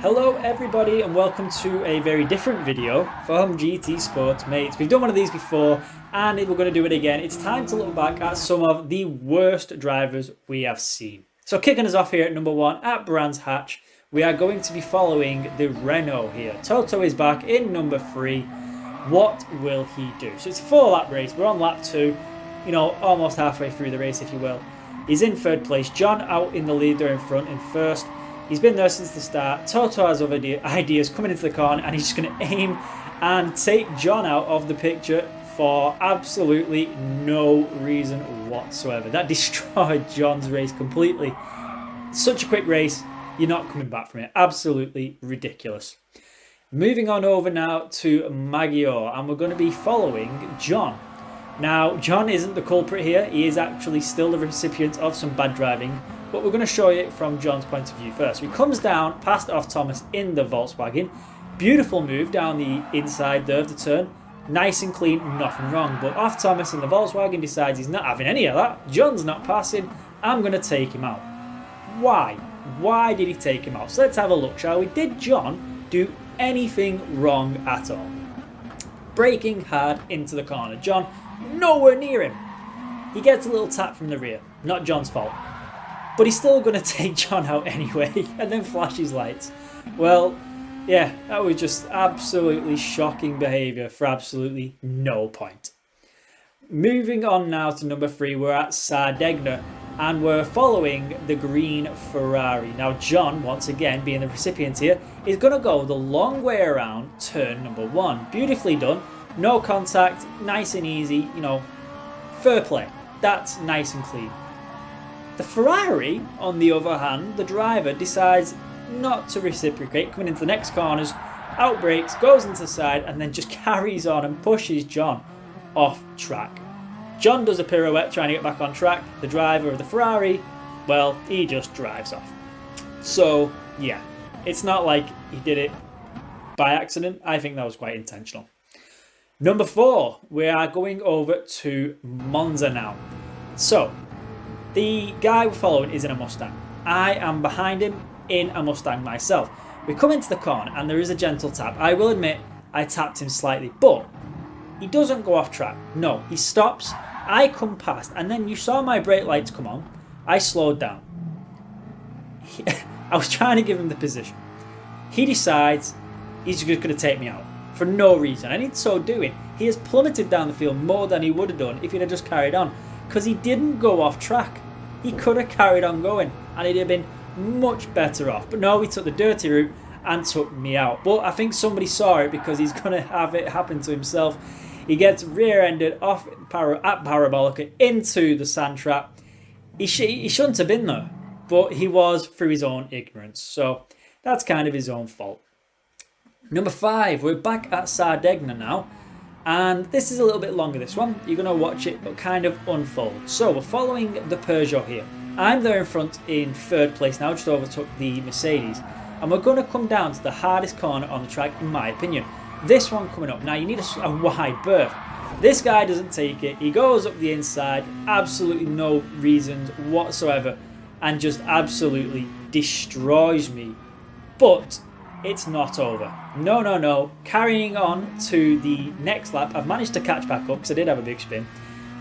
Hello everybody and welcome to a very different video from GT Sports Mates. We've done one of these before and we're going to do it again. It's time to look back at some of the worst drivers we have seen. So kicking us off here at number 1 at Brands Hatch, we are going to be following the Renault here. Toto is back in number 3. What will he do? So it's a 4-lap race. We're on lap 2, almost halfway through the race if you will. He's in 3rd place. John out in the lead there in front in 1st. He's been there since the start. Toto has other ideas coming into the corner and he's just going to aim and take John out of the picture for absolutely no reason whatsoever. That destroyed John's race completely. Such a quick race, you're not coming back from it. Absolutely ridiculous. Moving on over now to Magyar, and we're going to be following John. Now, John isn't the culprit here. He is actually still the recipient of some bad driving. But we're going to show you from John's point of view first. He comes down, past off Thomas in the Volkswagen. Beautiful move down the inside there of the turn. Nice and clean, nothing wrong. But off Thomas in the Volkswagen decides he's not having any of that. John's not passing. I'm going to take him out. Why? Why did he take him out? So let's have a look, shall we? Did John do anything wrong at all? Braking hard into the corner. John nowhere near him. He gets a little tap from the rear. Not John's fault. But he's still going to take John out anyway and then flash his lights. Well, yeah, that was just absolutely shocking behaviour for absolutely no point. Moving on now to number 3, we're at Sardegna and we're following the green Ferrari. Now John, once again being the recipient here, is going to go the long way around turn number 1. Beautifully done, no contact, nice and easy, fair play. That's nice and clean. The Ferrari, on the other hand, the driver decides not to reciprocate, coming into the next corners, outbrakes, goes into the side, and then just carries on and pushes John off track. John does a pirouette trying to get back on track. The driver of the Ferrari, well, he just drives off. So, yeah, it's not like he did it by accident. I think that was quite intentional. Number 4, we are going over to Monza now. So, the guy we're following is in a Mustang. I am behind him in a Mustang myself. We come into the corner and there is a gentle tap. I will admit I tapped him slightly, but he doesn't go off track. No, he stops. I come past and then you saw my brake lights come on. I slowed down. I was trying to give him the position. He decides he's just going to take me out for no reason. And in so doing, he has plummeted down the field more than he would have done if he'd have just carried on. Because he didn't go off track. He could have carried on going and he'd have been much better off. But no, he took the dirty route and took me out. But I think somebody saw it because he's going to have it happen to himself. He gets rear-ended off at Parabolica into the sand trap. He shouldn't have been there, but he was through his own ignorance. So that's kind of his own fault. Number 5, we're back at Sardegna now. And this is a little bit longer, this one. You're going to watch it kind of unfold. So we're following the Peugeot here. I'm there in front in 3rd place now, just overtook the Mercedes. And we're going to come down to the hardest corner on the track, in my opinion. This one coming up. Now you need a wide berth. This guy doesn't take it. He goes up the inside, absolutely no reasons whatsoever, and just absolutely destroys me. But it's not over. No. Carrying on to the next lap, I've managed to catch back up because I did have a big spin.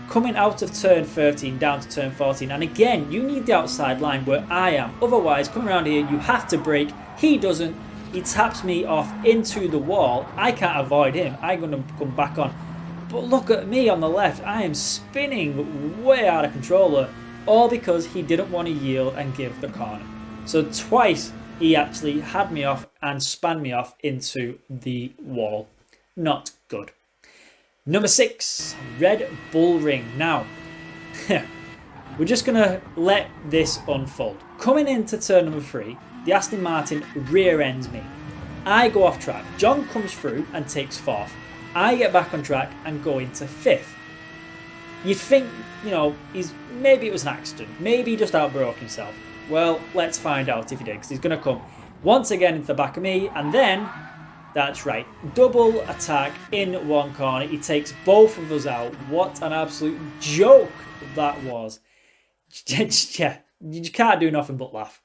Coming out of turn 13 down to turn 14. And again, you need the outside line where I am. Otherwise, coming around here, you have to brake. He doesn't. He taps me off into the wall. I can't avoid him. I'm going to come back on. But look at me on the left. I am spinning way out of control. All because he didn't want to yield and give the corner. So twice he actually had me off and span me off into the wall. Not good. Number 6, Red Bull Ring. Now, we're just going to let this unfold. Coming into turn number 3, the Aston Martin rear ends me. I go off track. John comes through and takes 4th. I get back on track and go into 5th. You'd think, maybe it was an accident. Maybe he just outbroke himself. Well, let's find out if he did, because he's going to come once again into the back of me, and then, that's right, double attack in one corner. He takes both of us out. What an absolute joke that was. Yeah, you can't do nothing but laugh.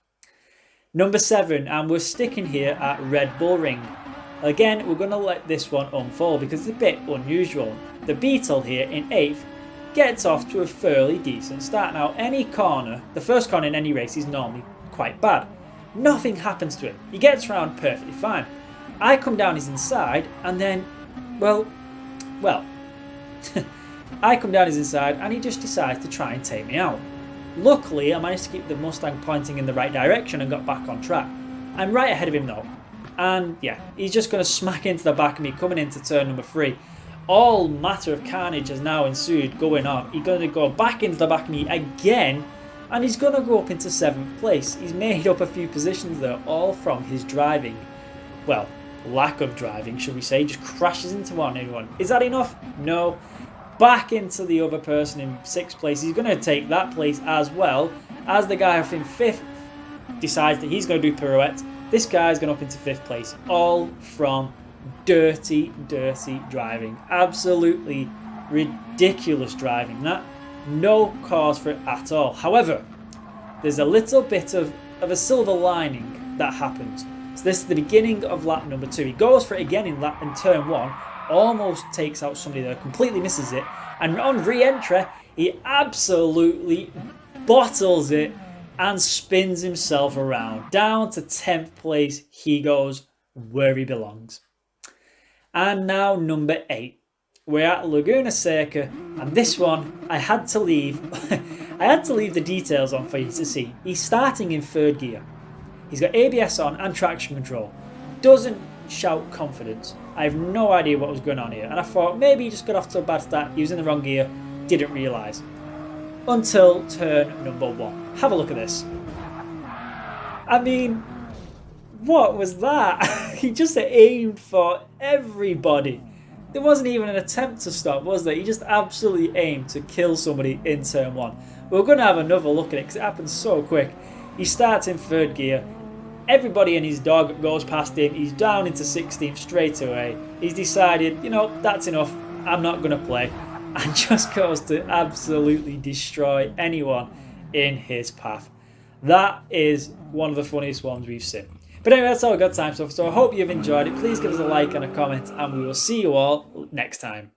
Number 7, and we're sticking here at Red Bull Ring. Again, we're going to let this one unfold because it's a bit unusual. The Beetle here in 8th gets off to a fairly decent start. Now, any corner, the first corner in any race is normally quite bad. Nothing happens to him. He gets around perfectly fine. I come down his inside and then, well, I come down his inside and he just decides to try and take me out. Luckily, I managed to keep the Mustang pointing in the right direction and got back on track. I'm right ahead of him though. And yeah, he's just going to smack into the back of me coming into turn number 3. All matter of carnage has now ensued going on. He's going to go back into the back of me again, and he's going to go up into 7th place. He's made up a few positions though, all from his driving. Well, lack of driving, should we say. Just crashes into anyone. Is that enough? No. Back into the other person in 6th place. He's going to take that place as well as the guy up in 5th decides that he's going to do pirouettes. This guy's gone up into 5th place, all from dirty driving. Absolutely ridiculous driving. That no cause for it at all. However, there's a little bit of a silver lining that happens. So this is the beginning of lap number 2. He goes for it again in turn 1, almost takes out somebody there, completely misses it, and on re-entry he absolutely bottles it and spins himself around. Down to 10th place he goes, where he belongs. And now number 8. We're at Laguna Seca, and this one I had to leave I had to leave the details on for you to see. He's starting in 3rd gear. He's got ABS on and traction control. Doesn't shout confidence. I have no idea what was going on here, and I thought maybe he just got off to a bad start. He was in the wrong gear, didn't realise. Until turn number 1. Have a look at this. I mean, what was that? He just aimed for everybody. There wasn't even an attempt to stop, was there? He just absolutely aimed to kill somebody in turn 1. We're going to have another look at it because it happens so quick. He starts in 3rd gear. Everybody and his dog goes past him. He's down into 16th straight away. He's decided, you know, that's enough. I'm not going to play. And just goes to absolutely destroy anyone in his path. That is one of the funniest ones we've seen. But anyway, that's all we've got time for. So I hope you've enjoyed it. Please give us a like and a comment, and we will see you all next time.